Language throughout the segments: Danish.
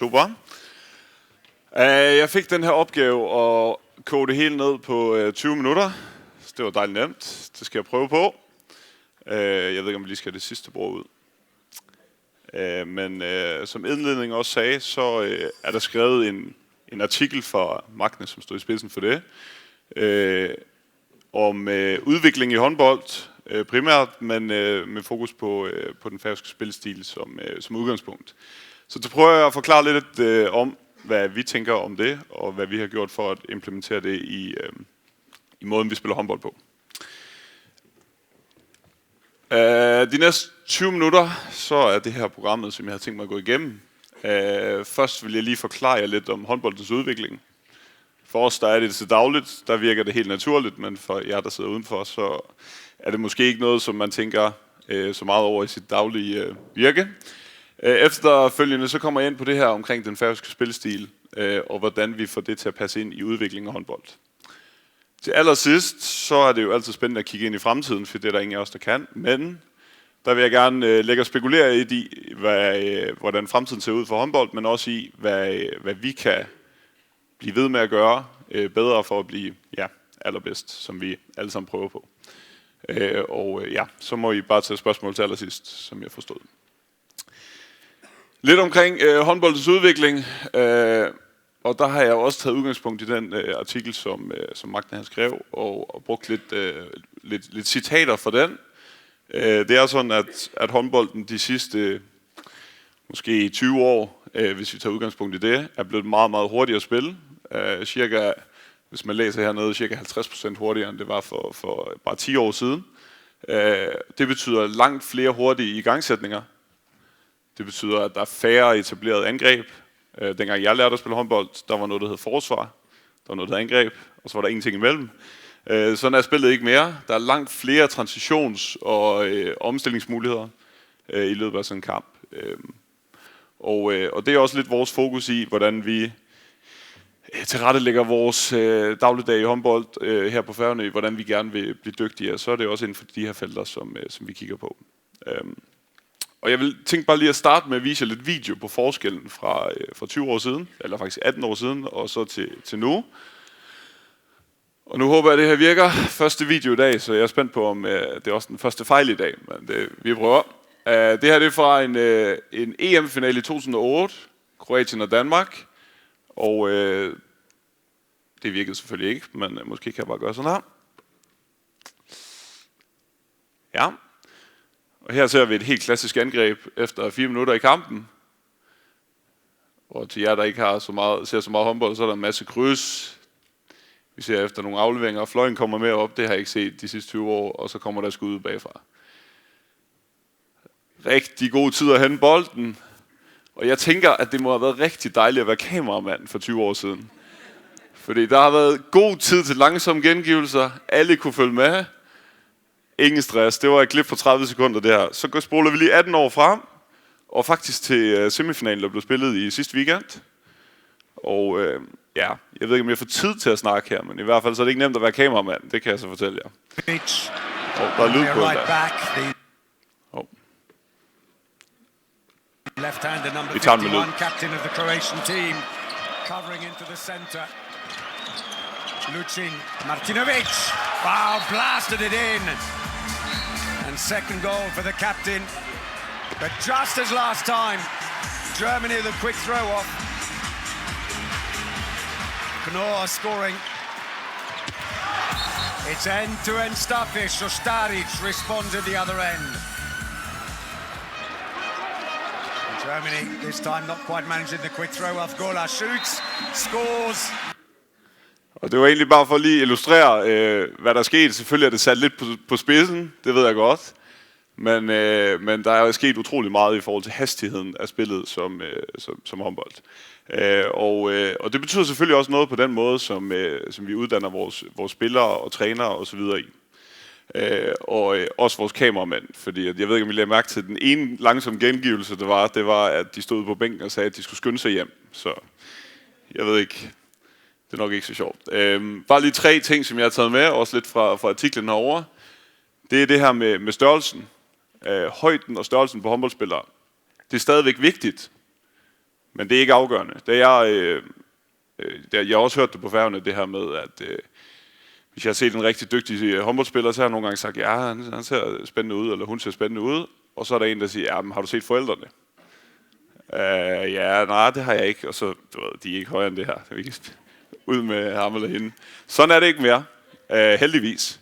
Super. Jeg fik den her opgave at koge det hele ned på 20 minutter. Det var dejligt nemt. Det skal jeg prøve på. Jeg ved ikke, om vi lige skal have det sidste brug ud. Men som indledning også sagde, så er der skrevet en artikel fra Magne, som stod i spidsen for det, om udvikling i håndbold primært, men med fokus på den færøske spilstil som udgangspunkt. Så det prøver jeg at forklare lidt om, hvad vi tænker om det, og hvad vi har gjort for at implementere det i måden, vi spiller håndbold på. De næste 20 minutter, så er det her programmet, som jeg har tænkt mig at gå igennem. Først vil jeg lige forklare jer lidt om håndboldens udvikling. For os, der er det til dagligt, der virker det helt naturligt, men for jer, der sidder udenfor, så er det måske ikke noget, som man tænker så meget over i sit daglige virke. Efterfølgende så kommer jeg ind på det her omkring den færøske spilstil, og hvordan vi får det til at passe ind i udviklingen af håndbold. Til allersidst, så er det jo altid spændende at kigge ind i fremtiden, for det er der ingen af os, der kan. Men der vil jeg gerne lægge og spekulere i, hvordan fremtiden ser ud for håndbold, men også i, hvad vi kan blive ved med at gøre bedre for at blive allerbedst, som vi alle sammen prøver på. Så må I bare tage spørgsmål til allersidst, som jeg forstod. Lidt omkring håndboldens udvikling, og der har jeg også taget udgangspunkt i den artikel, som Magne har skrevet, og brugt lidt citater fra den. Det er sådan, at håndbolden de sidste måske 20 år, hvis vi tager udgangspunkt i det, er blevet meget, meget hurtigere at spille. Cirka, hvis man læser hernede, cirka 50% hurtigere, end det var for bare 10 år siden. Det betyder langt flere hurtige igangsætninger. Det betyder, at der er færre etablerede angreb. Dengang jeg lærte at spille håndbold, der var noget, der hed forsvar. Der var noget, der hed angreb, og så var der ingenting imellem. Sådan er spillet ikke mere. Der er langt flere transitions- og omstillingsmuligheder i løbet af sådan en kamp. Og det er også lidt vores fokus i, hvordan vi tilrettelægger vores dagligdag i håndbold her på Færøerne, hvordan vi gerne vil blive dygtigere. Så er det også inden for de her felter, som vi kigger på. Og jeg vil tænke bare lige at starte med at vise jer lidt video på forskellen fra 20 år siden, eller faktisk 18 år siden, og så til nu. Og nu håber jeg, at det her virker. Første video i dag, så jeg er spændt på, om det er også den første fejl i dag, men vi prøver. Det her det er fra en EM-finale i 2008, Kroatien og Danmark. Og det virkede selvfølgelig ikke, men måske kan jeg bare gøre sådan her. Ja. Og her ser vi et helt klassisk angreb efter 4 minutter i kampen. Og til jer, der ikke har ser så meget håndbold, så er der en masse kryds. Vi ser efter nogle afleveringer, og fløjen kommer mere op. Det har jeg ikke set de sidste 20 år, og så kommer der skud bagfra. Rigtig god tid at hente bolden. Og jeg tænker, at det må have været rigtig dejligt at være kameramand for 20 år siden. Fordi der har været god tid til langsomme gengivelser. Alle kunne følge med. Ingen stress. Det var et klip på 30 sekunder det her. Så spoler vi lige 18 år frem. Og faktisk til semifinalen, der blev spillet i sidste weekend. Og jeg ved ikke, om jeg får tid til at snakke her, men i hvert fald så er det ikke nemt at være kameramand. Det kan jeg så fortælle jer. Og der er lyd på der. Left-hander number 51, captain of the Croatian team, covering into the center. Lucin Martinovic, wow, blasted it in. And second goal for the captain. But just as last time, Germany the quick throw off. Knorr scoring. It's end-to-end stuffish, so Staric responds at the other end. Germany, this time not quite managing the quick throw off. Gola shoots, scores. Og det var egentlig bare for at lige illustrere, hvad der skete. Selvfølgelig er det sat lidt på spidsen, det ved jeg godt. Men der er jo sket utrolig meget i forhold til hastigheden af spillet som håndbold. Og det betyder selvfølgelig også noget på den måde, som vi uddanner vores spillere og trænere osv. i. Og også vores kameramænd, fordi jeg ved ikke, om I lagde mærke til den ene langsomme gengivelse, det var, at de stod på bænken og sagde, at de skulle skynde sig hjem. Så jeg ved ikke, det er nok ikke så sjovt. Bare lige 3 ting, som jeg har taget med, også lidt fra artiklen herovre. Det er det her med størrelsen. Højden og størrelsen på håndboldspillere. Det er stadigvæk vigtigt, Men det er ikke afgørende. Jeg har også hørt det på Færøerne, det her med, at hvis jeg har set en rigtig dygtig håndboldspiller, så har jeg nogle gange sagt, ja, han ser spændende ud, eller hun ser spændende ud. Og så er der en, der siger, ja, men har du set forældrene? Ja, nej, det har jeg ikke. Og så, de er ikke højere end det her. Vi kan ud med ham eller hende. Sådan er det ikke mere, heldigvis.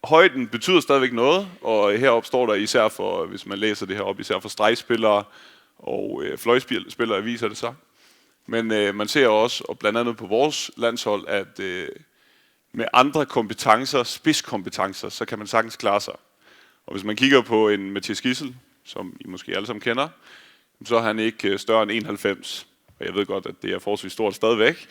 Højden betyder stadigvæk noget, og her opstår der især for, hvis man læser det her op, især for stregspillere og fløjspillere, viser det sig. Men man ser også, og blandt andet på vores landshold, at med andre kompetencer, spidskompetencer, så kan man sagtens klare sig. Og hvis man kigger på en Mathias Gissel, som I måske alle sammen kender, så er han ikke større end 91. Og jeg ved godt, at det er forholdsvis stort stadigvæk.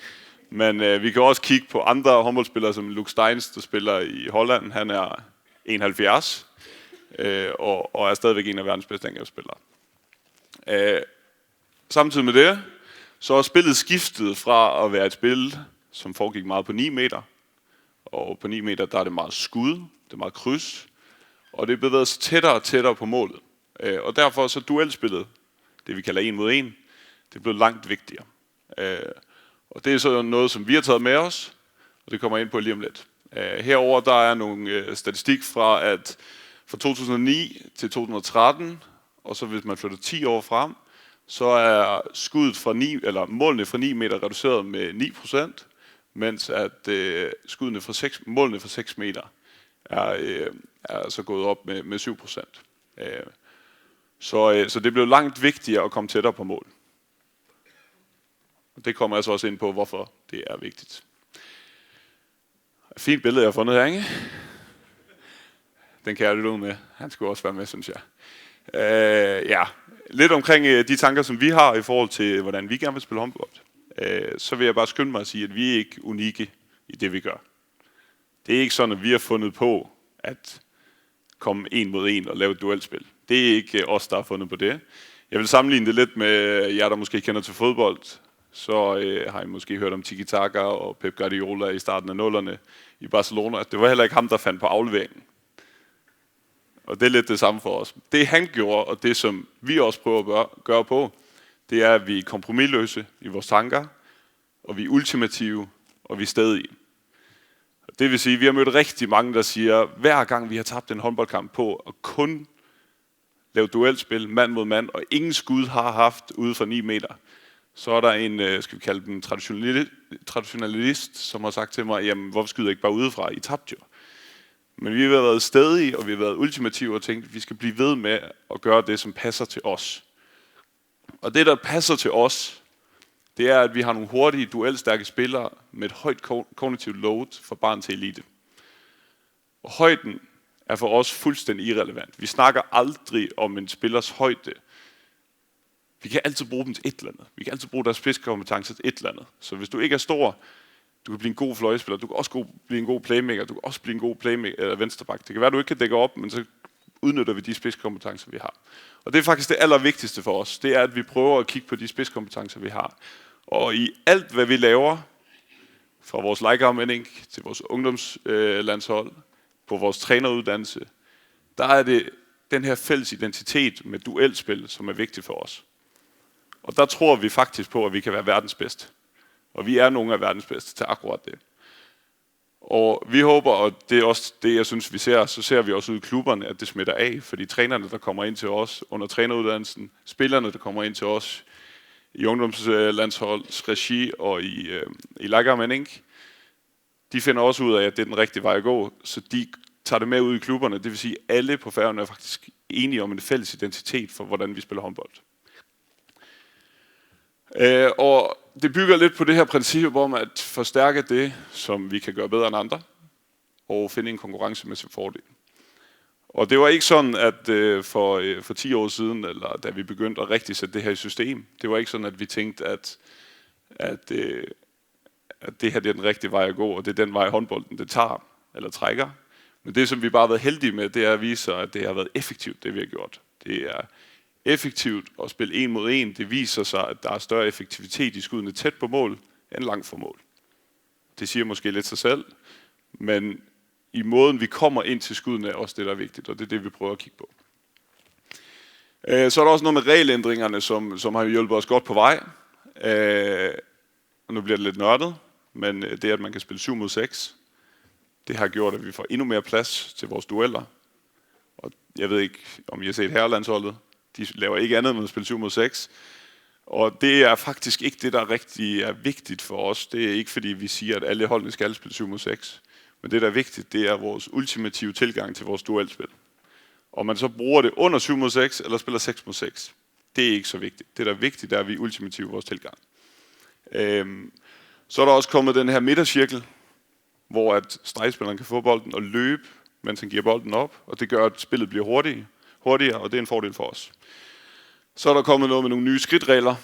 Men vi kan også kigge på andre håndboldspillere, som Luc Steins, der spiller i Holland. Han er 71 og er stadigvæk en af verdens bedste angrebsspillere. Samtidig med det, så er spillet skiftet fra at være et spil, som foregik meget på 9 meter. Og på 9 meter, der er det meget skud, det er meget kryds. Og det bevæger sig tættere og tættere på målet. Og derfor så duelspillet, det vi kalder 1 mod 1, det blev langt vigtigere. Og det er så noget, som vi har taget med os, og det kommer jeg ind på lige om lidt. Herover der er nogle statistik fra 2009 til 2013, og så hvis man flytter 10 år frem, så er skuddet fra målene fra 9 meter reduceret med 9%, mens at målene fra 6 meter er så gået op med 7%. Så det blev langt vigtigere at komme tættere på mål. Og det kommer jeg så også ind på, hvorfor det er vigtigt. Fint billede, jeg har fundet her, ikke? Den kan jeg lytte ud med. Han skulle også være med, synes jeg. Ja, lidt omkring de tanker, som vi har i forhold til, hvordan vi gerne vil spille håndbold. Så vil jeg bare skynde mig at sige, at vi er ikke unikke i det, vi gør. Det er ikke sådan, at vi har fundet på at komme 1 mod 1 og lave et duelspil. Det er ikke os, der har fundet på det. Jeg vil sammenligne det lidt med jer, der måske kender til fodbold. Så har I måske hørt om Tiki-Taka og Pep Guardiola i starten af 0'erne i Barcelona. Det var heller ikke ham, der fandt på afleveringen. Og det er lidt det samme for os. Det han gjorde, og det som vi også prøver at gøre på, det er, at vi er kompromisløse i vores tanker, og vi er ultimative, og vi er stedige. Det vil sige, at vi har mødt rigtig mange, der siger, hver gang vi har tabt en håndboldkamp på at kun lave duelspil, mand mod mand, og ingen skud har haft ude for 9 meter, så er der en, skal vi kalde den traditionalist, som har sagt til mig, jamen hvorfor skyder I ikke bare udefra? I tabte jo. Men vi har været stedige, og vi har været ultimative og tænkt, at vi skal blive ved med at gøre det, som passer til os. Og det, der passer til os, det er, at vi har nogle hurtige, duelstærke spillere med et højt kognitivt load fra barn til elite. Og højden er for os fuldstændig irrelevant. Vi snakker aldrig om en spillers højde. Vi kan altid bruge dem til et eller andet. Vi kan altid bruge deres spidskompetence til et eller andet. Så hvis du ikke er stor, du kan blive en god fløjspiller, du kan også blive en god playmaker, du kan også blive en god venstreback. Det kan være, du ikke kan dække op, men så udnytter vi de spidskompetencer, vi har. Og det er faktisk det allervigtigste for os. Det er, at vi prøver at kigge på de spidskompetencer, vi har. Og i alt, hvad vi laver, fra vores legeafmænding til vores ungdomslandshold, på vores træneruddannelse, der er det den her fælles identitet med duelspil, som er vigtig for os. Og der tror vi faktisk på, at vi kan være verdens bedste. Og vi er nogle af verdens bedste til akkurat det. Og vi håber, og det er også det, jeg synes, vi ser, så ser vi også ud i klubberne, at det smitter af. Fordi trænerne, der kommer ind til os under træneruddannelsen, spillerne, der kommer ind til os i ungdomslandsholds regi og i legeafmænding, de finder også ud af, at det er den rigtige vej at gå. Så de tager det med ud i klubberne. Det vil sige, at alle på Færøerne er faktisk enige om en fælles identitet for, hvordan vi spiller håndbold. Og det bygger lidt på det her princip om at forstærke det, som vi kan gøre bedre end andre, og finde en konkurrencemæssig fordel. Og det var ikke sådan, at for 10 år siden, eller da vi begyndte at rigtig sætte det her i system, det var ikke sådan, at vi tænkte, at det her det er den rigtige vej at gå, og det er den vej håndbolden det tager, eller trækker. Men det, som vi bare har været heldige med, det er at vise, at det har været effektivt, det vi har gjort. Det er effektivt at spille 1 mod 1. Det viser sig, at der er større effektivitet i skuddene tæt på mål, end langt fra mål. Det siger måske lidt sig selv, men i måden, vi kommer ind til skuddene, er også det, der er vigtigt, og det er det, vi prøver at kigge på. Så er der også noget med regelændringerne, som har hjulpet os godt på vej. Og nu bliver det lidt nørdet, men det at man kan spille 7 mod 6, det har gjort, at vi får endnu mere plads til vores dueller. Og jeg ved ikke, om I har set herrelandsholdet. De laver ikke andet end at spille 7 mod 6. Og det er faktisk ikke det, der rigtig er vigtigt for os. Det er ikke fordi, vi siger, at alle holdene skal spille 7 mod 6. Men det, der er vigtigt, det er vores ultimative tilgang til vores duelspil. Om man så bruger det under 7 mod 6, eller spiller 6 mod 6, det er ikke så vigtigt. Det, der er vigtigt, det er, at vi er ultimative i vores tilgang. Så er der også kommet den her midtercirkel, hvor at stregspilleren kan få bolden og løbe, mens han giver bolden op. Og det gør, at spillet bliver hurtigere, og det er en fordel for os. Så er der kommet noget med nogle nye skridtregler.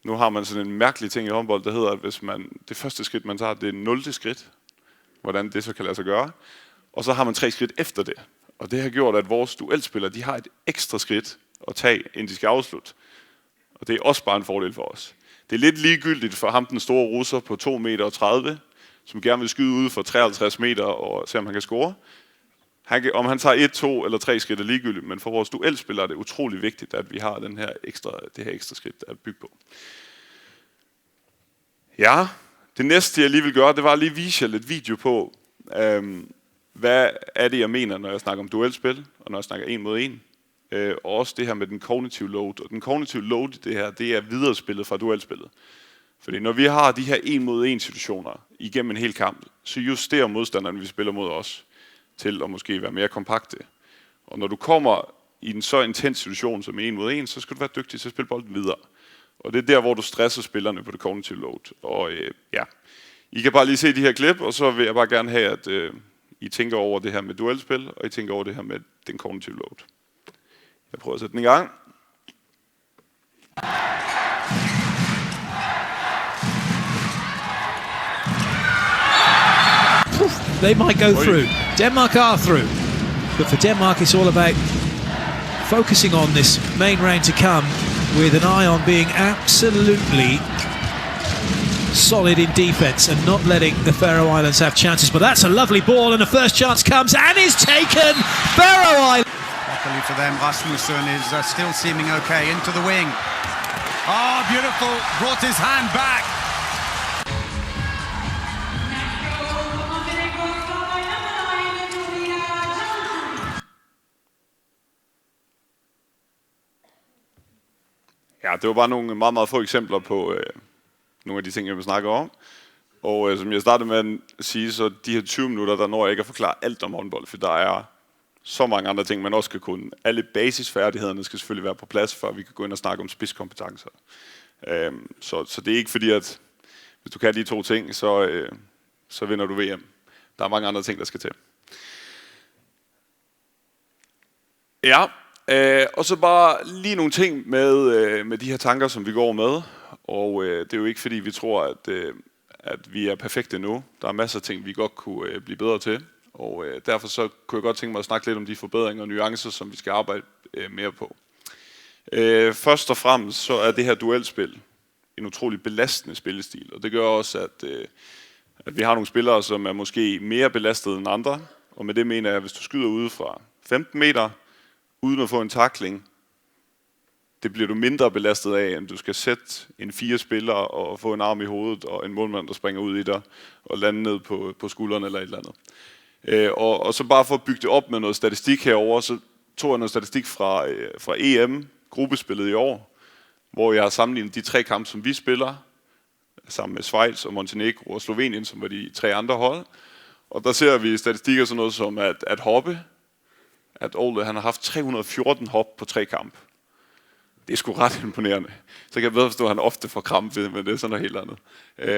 Nu har man sådan en mærkelig ting i håndbold, der hedder, at hvis det første skridt, man tager, det er 0. skridt. Hvordan det så kan lade sig gøre. Og så har man 3 skridt efter det. Og det har gjort, at vores duelspillere, de har et ekstra skridt at tage, inden de skal afslutte. Og det er også bare en fordel for os. Det er lidt ligegyldigt for ham, den store russer på 2,30 meter, som gerne vil skyde ud for 53 meter og se, om han kan score. Om han tager 1, 2 eller 3 skridt er ligegyldigt, men for vores duelspillere er det utrolig vigtigt, at vi har det her ekstra skridt at bygge på. Ja, det næste jeg lige vil gøre, det var at lige vise jer lidt video på, hvad er det jeg mener, når jeg snakker om duelspil, og når jeg snakker 1 mod 1. Og også det her med den cognitive load. Og den cognitive load i det her, det er viderespillet fra duelspillet. Fordi når vi har de her 1 mod 1 situationer igennem en hel kamp, så justerer modstanderen, vi spiller mod os, til at måske være mere kompakte. Og når du kommer i en så intens situation som 1 mod 1, så skal du være dygtig til at spille bolden videre. Og det er der, hvor du stresser spillerne på det cognitive load. Og ja, I kan bare lige se de her klip, og så vil jeg bare gerne have, at I tænker over det her med duelspil, og I tænker over det her med den cognitive load. Jeg prøver at sætte den i gang. They might go through. Denmark are through. But for Denmark, it's all about focusing on this main round to come with an eye on being absolutely solid in defence and not letting the Faroe Islands have chances. But that's a lovely ball, and the first chance comes and is taken. Faroe Islands. Luckily for them, Rasmussen is still seeming okay into the wing. Oh, beautiful. Brought his hand back. Ja, det var bare nogle meget, meget få eksempler på nogle af de ting, jeg vil snakke om. Og som jeg startede med at sige, så de her 20 minutter, der når jeg ikke at forklare alt om håndbold, for der er så mange andre ting, man også skal kunne. Alle basisfærdighederne skal selvfølgelig være på plads, før vi kan gå ind og snakke om spidskompetencer. Så det er ikke fordi, at hvis du kan de 2 ting, så vinder du VM. Der er mange andre ting, der skal til. Ja, og så bare lige nogle ting med de her tanker, som vi går med. Og det er jo ikke fordi, vi tror, at vi er perfekte nu. Der er masser af ting, vi godt kunne blive bedre til. Og derfor så kunne jeg godt tænke mig at snakke lidt om de forbedringer og nuancer, som vi skal arbejde mere på. Først og fremmest så er det her duelspil en utrolig belastende spillestil. Og det gør også, at vi har nogle spillere, som er måske mere belastede end andre. Og med det mener jeg, at hvis du skyder ude fra 15 meter, uden at få en tackling, det bliver du mindre belastet af, end du skal sætte en 4 spillere og få en arm i hovedet, og en målmand, der springer ud i dig, og lande ned på skulderen eller et eller andet. Og så bare for at bygge det op med noget statistik herover, så tog jeg noget statistik fra EM-gruppespillet i år, hvor jeg har sammenlignet de 3 kampe, som vi spiller, sammen med Schweiz og Montenegro og Slovenien, som var de 3 andre hold. Og der ser vi statistikker sådan noget som at hoppe, at Ole han har haft 314 hop på 3 kampe. Det er sgu ret imponerende. Så kan jeg bedre forstå, at han ofte får krampe, men det er sådan noget helt andet.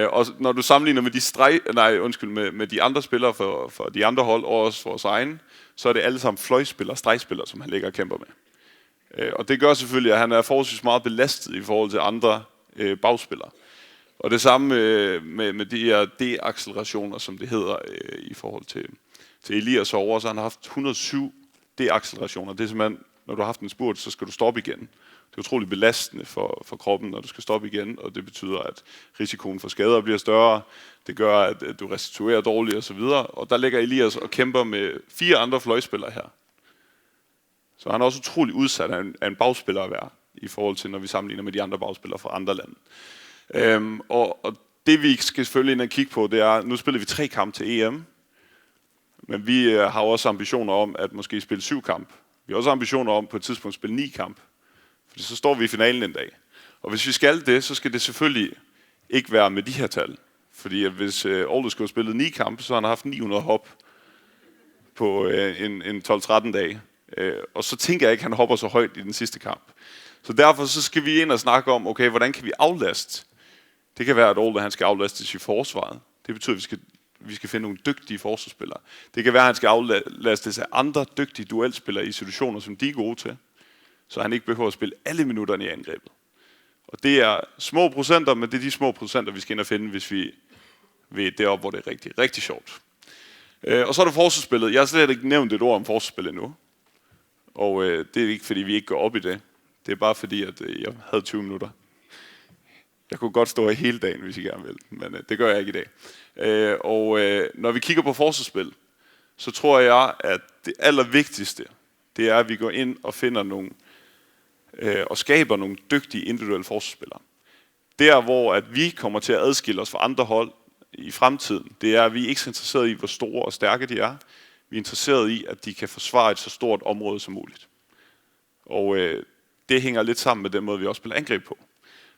Og når du sammenligner med med de andre spillere for de andre hold, og også for vores egen, så er det alle sammen fløjspillere, stregspillere, som han ligger og kæmper med. Og det gør selvfølgelig, at han er forholdsvis meget belastet i forhold til andre bagspillere. Og det samme med de her deaccelerationer, som det hedder, i forhold til Elias over, så han har haft 107 deaccelerationer. Det er simpelthen, når du har haft en spurt, så skal du stoppe igen. Det er utroligt belastende for kroppen, når du skal stoppe igen, og det betyder, at risikoen for skader bliver større. Det gør, at du restituerer dårligt osv. Og der ligger Elias og kæmper med 4 andre fløjspillere her. Så han er også utrolig udsat af en bagspiller at være, i forhold til, når vi sammenligner med de andre bagspillere fra andre lande. Og det vi skal selvfølgelig ind og kigge på, det er, nu spiller vi 3 kampe til EM, men vi har også ambitioner om at måske spille 7 kampe. Vi har også ambitioner om på et tidspunkt at spille 9 kampe, fordi så står vi i finalen en dag. Og hvis vi skal det, så skal det selvfølgelig ikke være med de her tal. Fordi at hvis Aarhus skulle have spillet 9 kampe, så har han haft 900 hop på en 12-13 dage. Og så tænker jeg ikke, at han hopper så højt i den sidste kamp. Så derfor så skal vi ind og snakke om, okay, hvordan kan vi aflaste? Det kan være, at Aarhus han skal aflastes i forsvaret. Det betyder, at vi skal finde nogle dygtige forsvarsspillere. Det kan være, at han skal aflastes af andre dygtige duelspillere i situationer, som de er gode til. Så han ikke behøver at spille alle minutterne i angrebet. Og det er små procenter, men det er de små procenter, vi skal ind og finde, hvis vi ved deroppe, hvor det er rigtig, rigtig sjovt. Og så er der forsvarsspillet. Jeg har slet ikke nævnt et ord om forsvarsspillet endnu. Og det er ikke, fordi vi ikke går op i det. Det er bare fordi, at jeg havde 20 minutter. Jeg kunne godt stå her hele dagen, hvis I gerne vil, men det gør jeg ikke i dag. Når vi kigger på forsvarsspil, så tror jeg, at det allervigtigste, det er, at vi går ind og finder nogle og skaber nogle dygtige individuelle forsvarsspillere. Der, hvor at vi kommer til at adskille os fra andre hold i fremtiden, det er, at vi ikke er interesseret i, hvor store og stærke de er. Vi er interesseret i, at de kan forsvare et så stort område som muligt. Og det hænger lidt sammen med den måde, vi også spiller angreb på.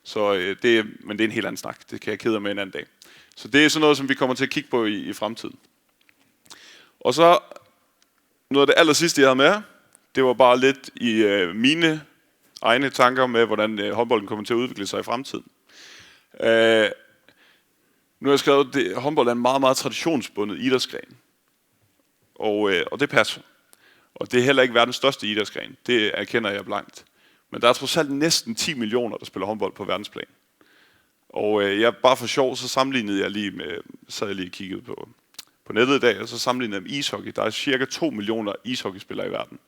Så men det er en helt anden snak. Det kan jeg kede med en anden dag. Så det er sådan noget, som vi kommer til at kigge på i fremtiden. Og så noget af det aller sidste, jeg havde med, det var bare lidt i mine egne tanker med, hvordan håndbolden kommer til at udvikle sig i fremtiden. Nu har jeg skrevet, at håndbold er en meget, meget traditionsbundet idrætsgren. Og det passer. Og det er heller ikke verdens største idrætsgren. Det erkender jeg blankt. Men der er trods alt næsten 10 millioner, der spiller håndbold på verdensplan. Og jeg bare for sjov, så sammenlignede jeg lige med, så jeg lige kigget på nettet i dag, og så sammenlignede jeg med ishockey. Der er cirka 2 millioner ishockeyspillere i verden.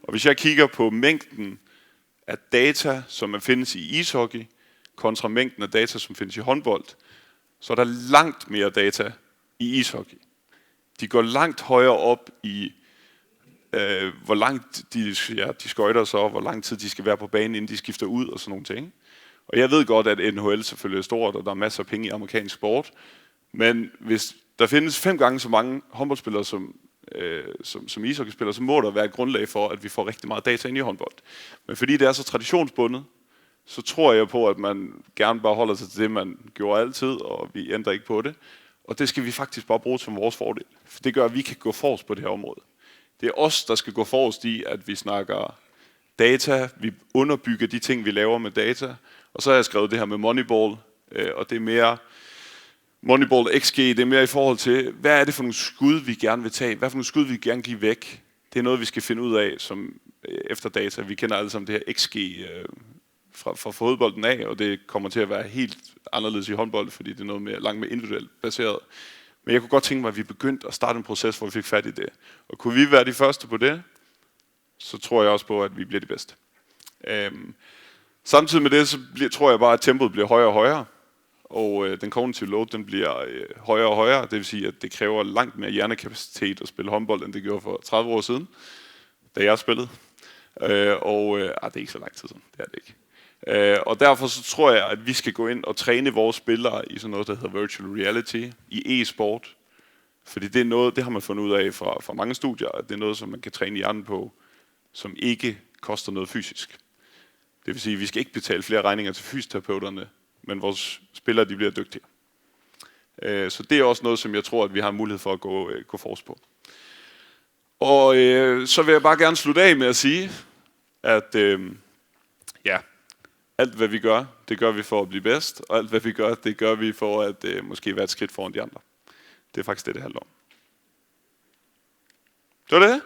Og hvis jeg kigger på mængden af data, som findes i ishockey, kontra mængden af data, som findes i håndbold, så er der langt mere data i ishockey. De går langt højere op i, hvor langt de skøjter så, hvor lang tid de skal være på banen, inden de skifter ud og sådan nogle ting. Og jeg ved godt, at NHL selvfølgelig er stort, og der er masser af penge i amerikansk sport. Men hvis der findes 5 gange så mange håndboldspillere som ishockeyspillere, så må der være et grundlag for, at vi får rigtig meget data ind i håndbold. Men fordi det er så traditionsbundet, så tror jeg på, at man gerne bare holder sig til det, man gjorde altid, og vi ændrer ikke på det. Og det skal vi faktisk bare bruge som vores fordel. For det gør, at vi kan gå forrest på det her område. Det er os, der skal gå forrest i, at vi snakker data, vi underbygger de ting, vi laver med data. Og så har jeg skrevet det her med Moneyball, og det er mere Moneyball XG, det er mere i forhold til, hvad er det for nogle skud, vi gerne vil tage? Hvad for nogle skud, vi gerne give væk? Det er noget, vi skal finde ud af som efter data. Vi kender alle sammen det her XG fra fodbolden af, og det kommer til at være helt anderledes i håndbold, fordi det er noget mere, langt mere individuelt baseret. Men jeg kunne godt tænke mig, at vi begyndte at starte en proces, hvor vi fik fat i det. Og kunne vi være de første på det, så tror jeg også på, at vi bliver de bedste. Samtidig med det, så tror jeg bare, at tempoet bliver højere og højere. Og den kognitive load, den bliver højere og højere. Det vil sige, at det kræver langt mere hjernekapacitet at spille håndbold, end det gjorde for 30 år siden, da jeg spillede. Det er ikke så lang tid siden. Det er det ikke. Og derfor så tror jeg, at vi skal gå ind og træne vores spillere i sådan noget, der hedder virtual reality, i e-sport. Fordi det er noget, det har man fundet ud af fra mange studier, at det er noget, som man kan træne hjernen på, som ikke koster noget fysisk. Det vil sige, at vi skal ikke betale flere regninger til fysioterapeuterne, men vores spillere, de bliver dygtigere. Så det er også noget, som jeg tror, at vi har mulighed for at gå forrest på. Og så vil jeg bare gerne slutte af med at sige, at alt hvad vi gør, det gør vi for at blive bedst, og alt hvad vi gør, det gør vi for at måske være et skridt foran de andre. Det er faktisk det handler om. Det var det.